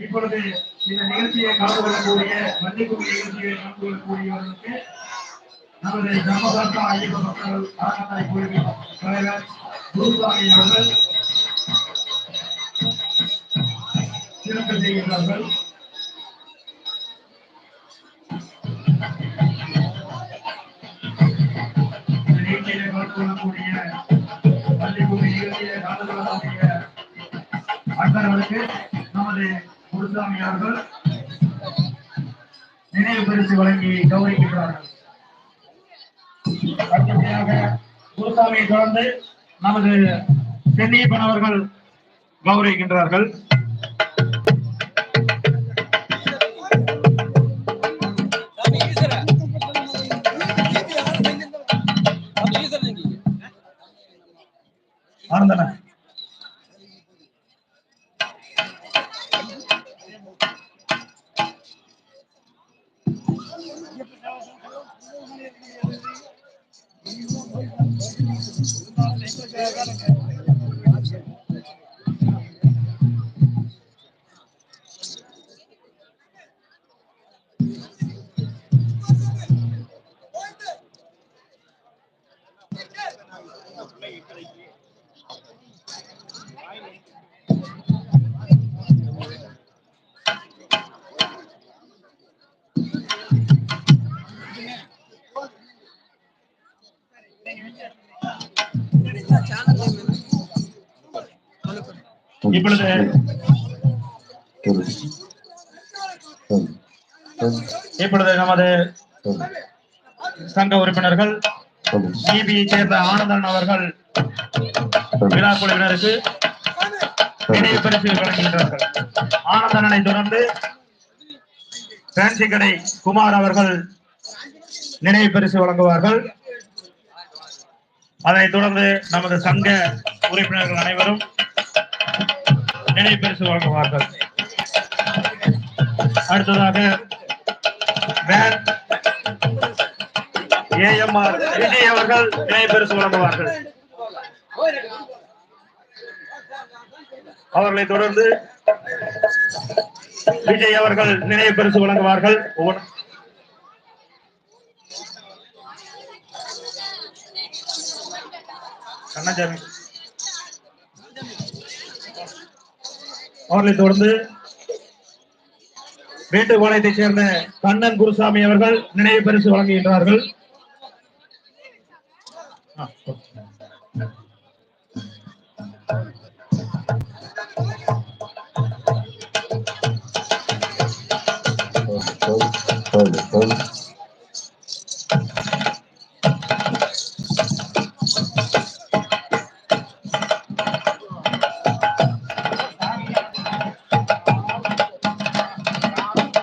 இப்பொழுது இந்த நிகழ்ச்சியை கலந்து கொள்ளக்கூடிய மன்னிக்கும் நிகழ்ச்சியை கலந்து கொள்ளக்கூடியவர்களுக்கு நமது தர்மசாஸ்திர ஐயப்ப மக்கள் அறக்கட்டளை குழுவின் தலைவர் குருசாமி அவர்கள் சிறப்பு செய்கின்றார்கள். நிகழ்ச்சியிலே கலந்து கொள்ளக்கூடிய மன்னிக்கும் நிகழ்ச்சியை கலந்து கொள்ளக்கூடிய அன்பர்களுக்கு நமது குருசாமி அவர்கள் நினைவு பரிசு வழங்கி கௌரவிக்கின்றார்கள். அடுத்தபடியாக குருசாமியை தொடர்ந்து நமது சென்னியப்பன் அவர்கள் கௌரவிக்கின்றார்கள். ஆனந்தன இப்பொழுது நமது சங்க உறுப்பினர்கள் சிபிஐ சேர்ந்த ஆனந்தன் அவர்கள் விழா குழுவினருக்கு நினைவு பரிசு வழங்குகின்றார்கள். ஆனந்தனை தொடர்ந்து ஃபேன்சி கடை குமார் அவர்கள் நினைவு பரிசு வழங்குவார்கள். அதைத் தொடர்ந்து நமது சங்க உறுப்பினர்கள் அனைவரும் நினைவு பரிசு வழங்குவார்கள். அடுத்ததாக ஏஎம்ஆர் விஜய் அவர்கள் நினைவு பரிசு வழங்குவார்கள். அவர்களை தொடர்ந்து விஜய் அவர்கள் நினைவு பரிசு வழங்குவார்கள். கண்ணாச்சாமி அவர்களை தொடர்ந்து மேட்டுப்பாளையத்தைச் சேர்ந்த கண்ணன் குருசாமி அவர்கள் நினைவு பரிசு வழங்குகின்றார்கள்.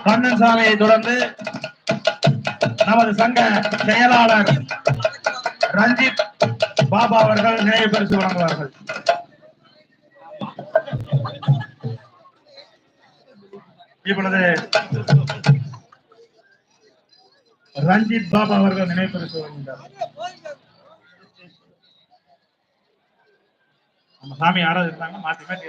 கண்ணன்சாமியை தொடர்ந்து நமது சங்க செயலாளர் ரஞ்சித் பாபா அவர்கள் நினைவு பரிசு வழங்குவார்கள். இப்பொழுது ரஞ்சித் பாபா அவர்கள் நினைவு பரிசு வழங்குகிறார். நம்ம சாமி யாராவது இருந்தாங்க மாத்தி மாத்தி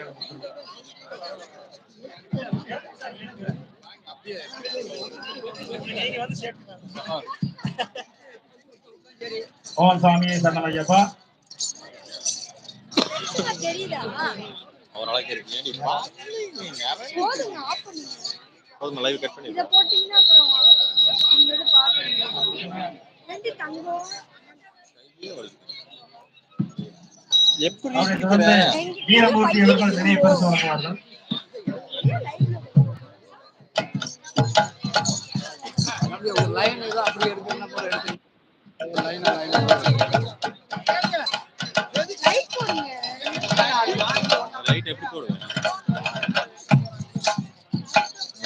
ஓம் சாமி சரணமையப்பா. வீரமூர்த்தி அவர்கள் நினைவு பரிசு வழங்குவார்கள்.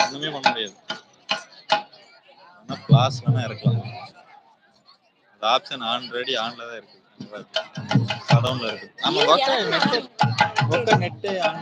ஒண்ணுமே பண்ண முடியாது. கிளாஸ் வேணா இருக்கலாம். அந்த ஆப்ஷன் ஆல்ரெடி ஆன்ல தான் இருக்கு. கடவுன்ல இருக்கு. நம்ம நெட் ஆன்